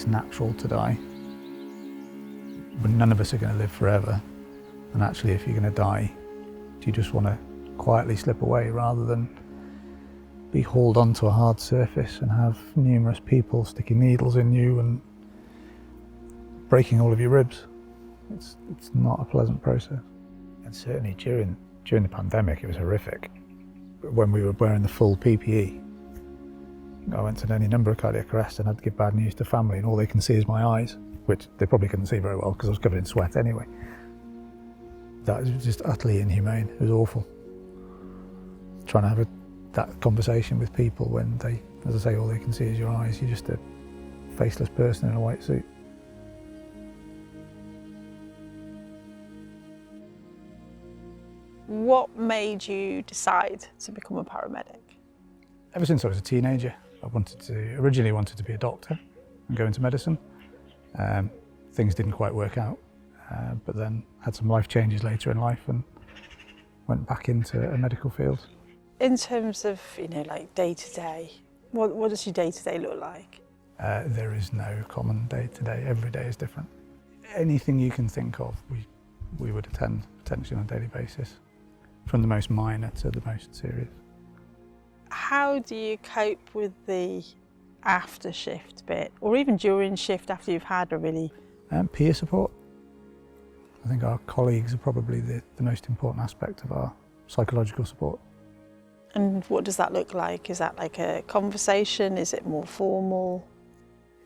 it's natural to die. But none of us are going to live forever. And actually, if you're going to die, do you just want to quietly slip away rather than be hauled onto a hard surface and have numerous people sticking needles in you and breaking all of your ribs? It's not a pleasant process. And certainly during the pandemic, it was horrific. When we were wearing the full PPE, I went to any number of cardiac arrests and had to give bad news to family, and all they can see is my eyes, which they probably couldn't see very well because I was covered in sweat anyway. That was just utterly inhumane. It was awful. Trying to have that conversation with people when they, as I say, all they can see is your eyes. You're just a faceless person in a white suit. What made you decide to become a paramedic? Ever since I was a teenager, I originally wanted to be a doctor and go into medicine. Things didn't quite work out, but then had some life changes later in life and went back into a medical field. In terms of, like day to day, what does your day to day look like? There is no common day to day. Every day is different. Anything you can think of, we would attend potentially on a daily basis, from the most minor to the most serious. How do you cope with the after shift bit, or even during shift after you've had a really... Peer support. I think our colleagues are probably the most important aspect of our psychological support. And what does that look like? Is that like a conversation? Is it more formal?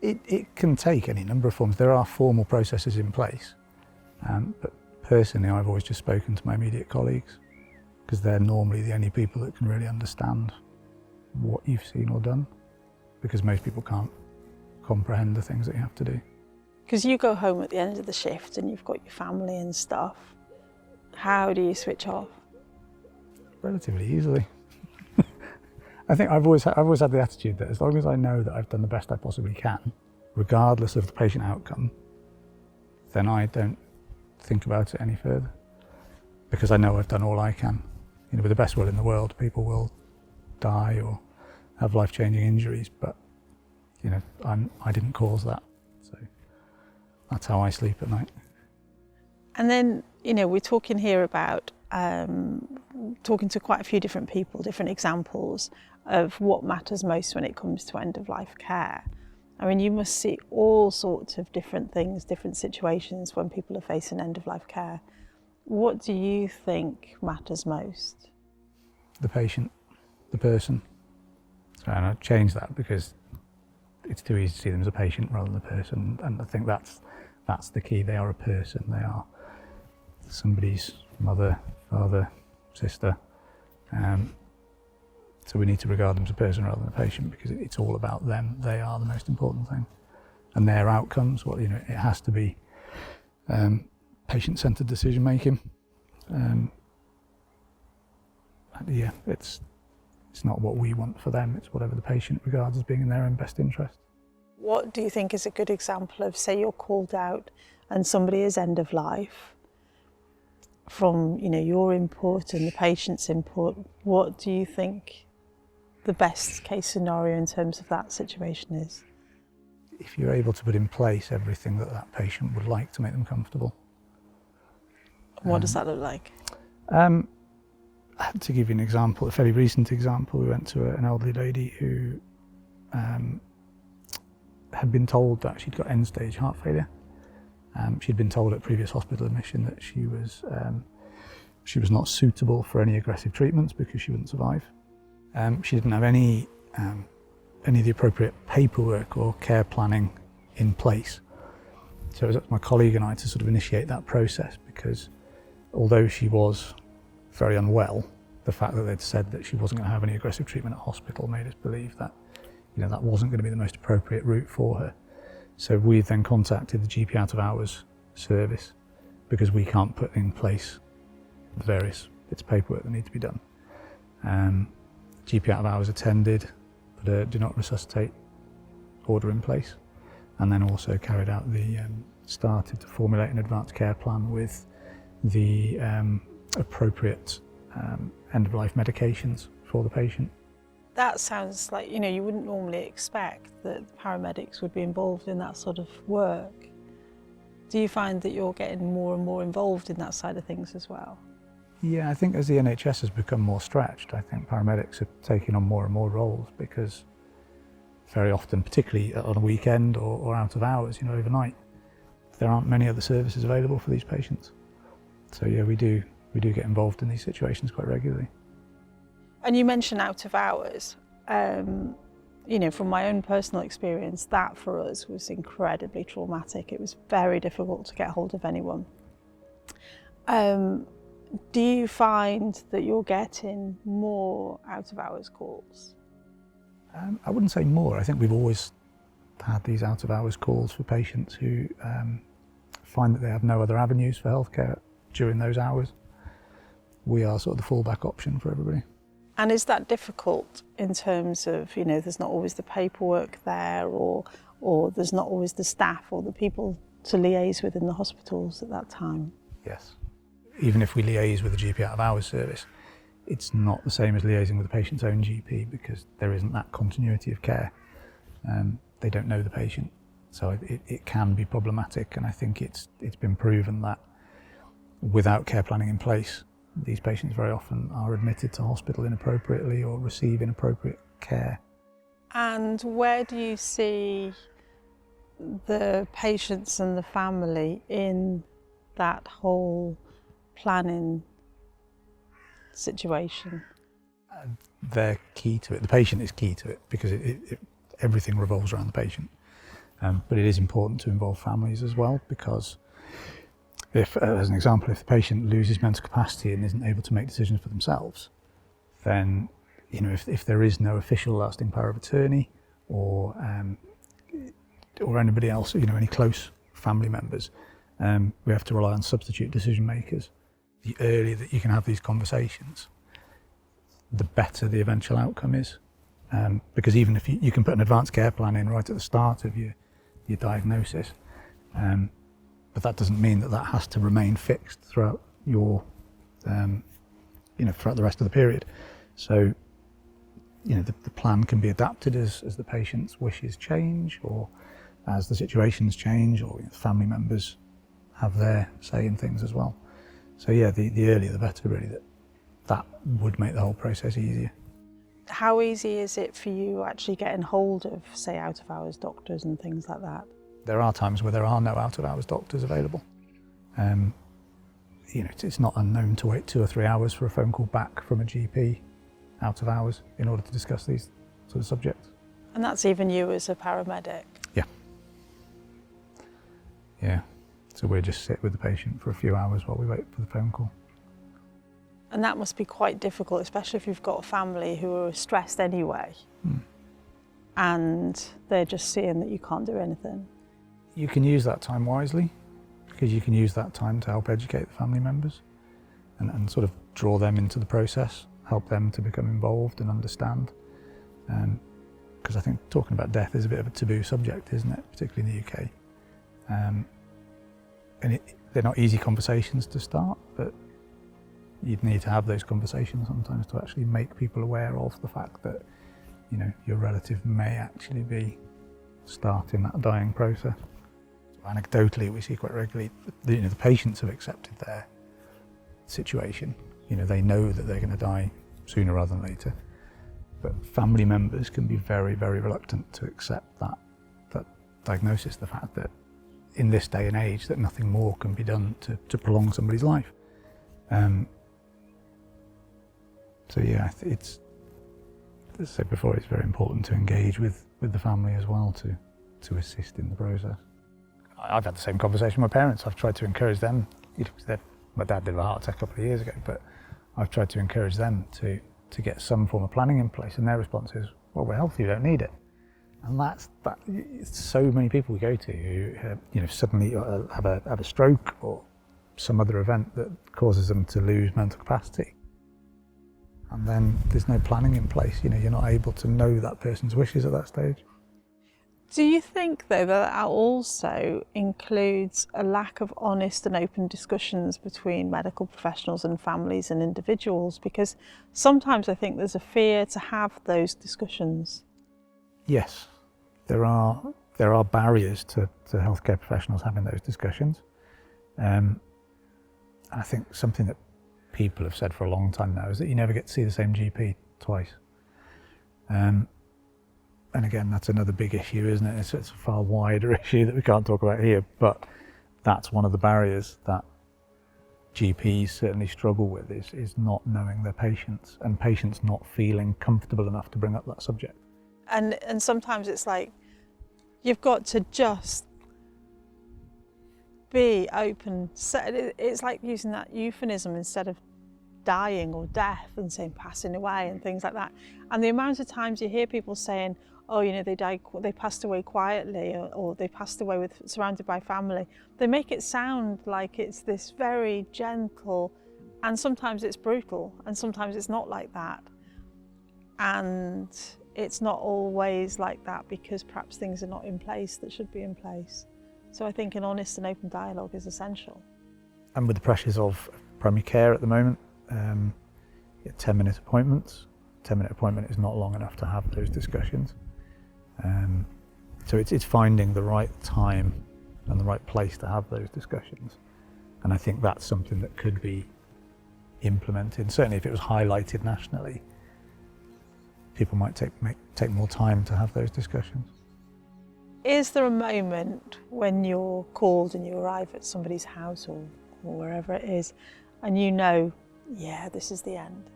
It can take any number of forms. There are formal processes in place, but personally I've always just spoken to my immediate colleagues because they're normally the only people that can really understand what you've seen or done, because most people can't comprehend the things that you have to do. Because you go home at the end of the shift and you've got your family and stuff. How do you switch off? Relatively easily. I think I've always had the attitude that as long as I know that I've done the best I possibly can, regardless of the patient outcome, then I don't think about it any further, because I know I've done all I can. With the best will in the world, people will die or have life-changing injuries, but I didn't cause that, so that's how I sleep at night. And then we're talking here about talking to quite a few different people, different examples of what matters most when it comes to end-of-life care. I mean, you must see all sorts of different things, different situations when people are facing end-of-life care. What do you think matters most? The patient, the person. So I've changed that because it's too easy to see them as a patient rather than a person, and I think that's the key. They are a person. They are somebody's mother, father, sister. So we need to regard them as a person rather than a patient, because it's all about them. They are the most important thing, and their outcomes. It has to be patient-centered decision making. Yeah, it's not what we want for them. It's whatever the patient regards as being in their own best interest. What do you think is a good example of, say, you're called out and somebody is end of life? From your input and the patient's input, what do you think the best case scenario in terms of that situation is? If you're able to put in place everything that patient would like to make them comfortable. What does that look like? To give you an example, a fairly recent example, we went to an elderly lady who had been told that she'd got end-stage heart failure. She'd been told at previous hospital admission that she was not suitable for any aggressive treatments because she wouldn't survive. She didn't have any of the appropriate paperwork or care planning in place. So it was up to my colleague and I to sort of initiate that process, because although she was very unwell, the fact that they'd said that she wasn't going to have any aggressive treatment at hospital made us believe that that wasn't going to be the most appropriate route for her. So we then contacted the GP out of hours service, because we can't put in place the various bits of paperwork that need to be done. GP out of hours attended, put a do not resuscitate order in place, and then also carried out started to formulate an advanced care plan with the appropriate end-of-life medications for the patient. That sounds like, you wouldn't normally expect that paramedics would be involved in that sort of work. Do you find that you're getting more and more involved in that side of things as well? Yeah, I think as the NHS has become more stretched, I think paramedics are taking on more and more roles, because very often, particularly on a weekend or out of hours, overnight, there aren't many other services available for these patients. So yeah, we do get involved in these situations quite regularly. And you mentioned out of hours. From my own personal experience, that for us was incredibly traumatic. It was very difficult to get hold of anyone. Do you find that you're getting more out of hours calls? I wouldn't say more. I think we've always had these out of hours calls for patients who find that they have no other avenues for healthcare during those hours. We are sort of the fallback option for everybody. And is that difficult in terms of, there's not always the paperwork there, or there's not always the staff or the people to liaise with in the hospitals at that time? Yes. Even if we liaise with the GP out of hours service, it's not the same as liaising with the patient's own GP, because there isn't that continuity of care. They don't know the patient, so it can be problematic, and I think it's been proven that without care planning in place, these patients very often are admitted to hospital inappropriately or receive inappropriate care. And where do you see the patients and the family in that whole planning situation? They're key to it. The patient is key to it, because everything revolves around the patient. But it is important to involve families as well, because if, as an example, if the patient loses mental capacity and isn't able to make decisions for themselves, then, if there is no official lasting power of attorney or anybody else, any close family members, we have to rely on substitute decision makers. The earlier that you can have these conversations, the better the eventual outcome is. Because even if you can put an advanced care plan in right at the start of your diagnosis, but that doesn't mean that has to remain fixed throughout your, throughout the rest of the period. So, the plan can be adapted as the patient's wishes change, or as the situations change, or family members have their say in things as well. So yeah, the earlier the better, really. That would make the whole process easier. How easy is it for you actually getting hold of, say, out of hours doctors and things like that? There are times where there are no out of hours doctors available. It's not unknown to wait 2 or 3 hours for a phone call back from a GP out of hours in order to discuss these sort of subjects. And that's even you as a paramedic? Yeah. So we just sit with the patient for a few hours while we wait for the phone call. And that must be quite difficult, especially if you've got a family who are stressed anyway, and they're just seeing that you can't do anything. You can use that time wisely, because you can use that time to help educate the family members and sort of draw them into the process, help them to become involved and understand. Because I think talking about death is a bit of a taboo subject, isn't it, particularly in the UK. And they're not easy conversations to start, but you'd need to have those conversations sometimes to actually make people aware of the fact that, your relative may actually be starting that dying process. So anecdotally, we see quite regularly, the patients have accepted their situation. They know that they're going to die sooner rather than later. But family members can be very, very reluctant to accept that diagnosis, the fact that in this day and age that nothing more can be done to prolong somebody's life. So yeah, it's, as I said before, it's very important to engage with the family as well to assist in the process. I've had the same conversation with my parents. I've tried to encourage them. My dad did a heart attack a couple of years ago, but I've tried to encourage them to get some form of planning in place, and their response is, well, we're healthy, we don't need it. And that's so many people we go to who suddenly have a stroke or some other event that causes them to lose mental capacity. And then there's no planning in place. You're not able to know that person's wishes at that stage. Do you think, though, that that also includes a lack of honest and open discussions between medical professionals and families and individuals? Because sometimes I think there's a fear to have those discussions. Yes, there are barriers to healthcare professionals having those discussions. And I think something that people have said for a long time now is that you never get to see the same GP twice. And again, that's another big issue, isn't it? It's a far wider issue that we can't talk about here, but that's one of the barriers that GPs certainly struggle with is not knowing their patients and patients not feeling comfortable enough to bring up that subject. And sometimes it's like, you've got to just be open. It's like using that euphemism instead of dying or death and saying passing away and things like that. And the amount of times you hear people saying, oh, you know, they passed away quietly, or they passed away surrounded by family. They make it sound like it's this very gentle, and sometimes it's brutal, and sometimes it's not like that. And it's not always like that because perhaps things are not in place that should be in place. So I think an honest and open dialogue is essential. And with the pressures of primary care at the moment, 10-minute appointments. 10-minute appointment is not long enough to have those discussions. So it's finding the right time and the right place to have those discussions. And I think that's something that could be implemented. Certainly if it was highlighted nationally, people might take more time to have those discussions. Is there a moment when you're called and you arrive at somebody's house or wherever it is, and you know, yeah, this is the end?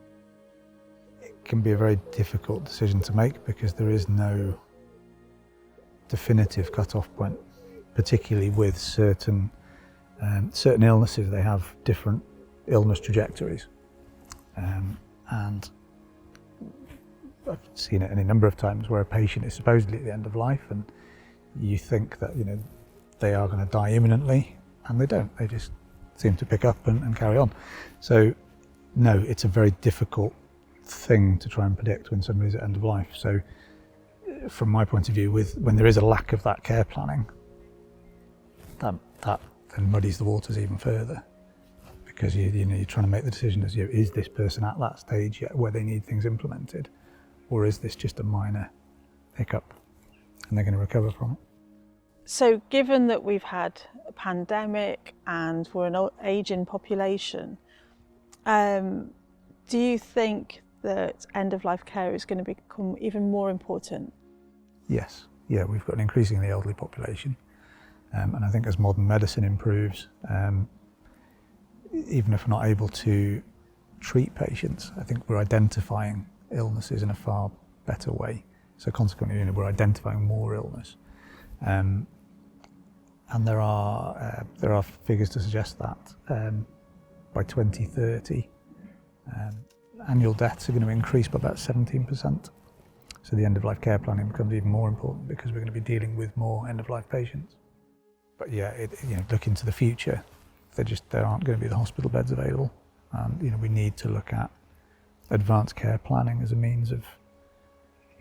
It can be a very difficult decision to make because there is no definitive cut-off point, particularly with certain illnesses. They have different illness trajectories, and I've seen it any number of times where a patient is supposedly at the end of life and you think that, you know, they are going to die imminently, and they don't. They just seem to pick up and carry on. So no, it's a very difficult thing to try and predict when somebody's at end of life. So from my point of view, when there is a lack of that care planning, that then muddies the waters even further, because you're trying to make the decision as, is this person at that stage yet where they need things implemented, or is this just a minor hiccup and they're going to recover from it? So given that we've had a pandemic and we're an ageing population, do you think that end-of-life care is going to become even more important? Yes. Yeah, we've got an increasingly elderly population. And I think as modern medicine improves, even if we're not able to treat patients, I think we're identifying illnesses in a far better way. So consequently, we're identifying more illness. And there are figures to suggest that by 2030, annual deaths are going to increase by about 17%. So the end-of-life care planning becomes even more important because we're going to be dealing with more end-of-life patients. But yeah, look into the future. There aren't going to be the hospital beds available, and we need to look at advanced care planning as a means of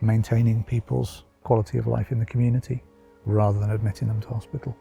maintaining people's quality of life in the community rather than admitting them to hospital.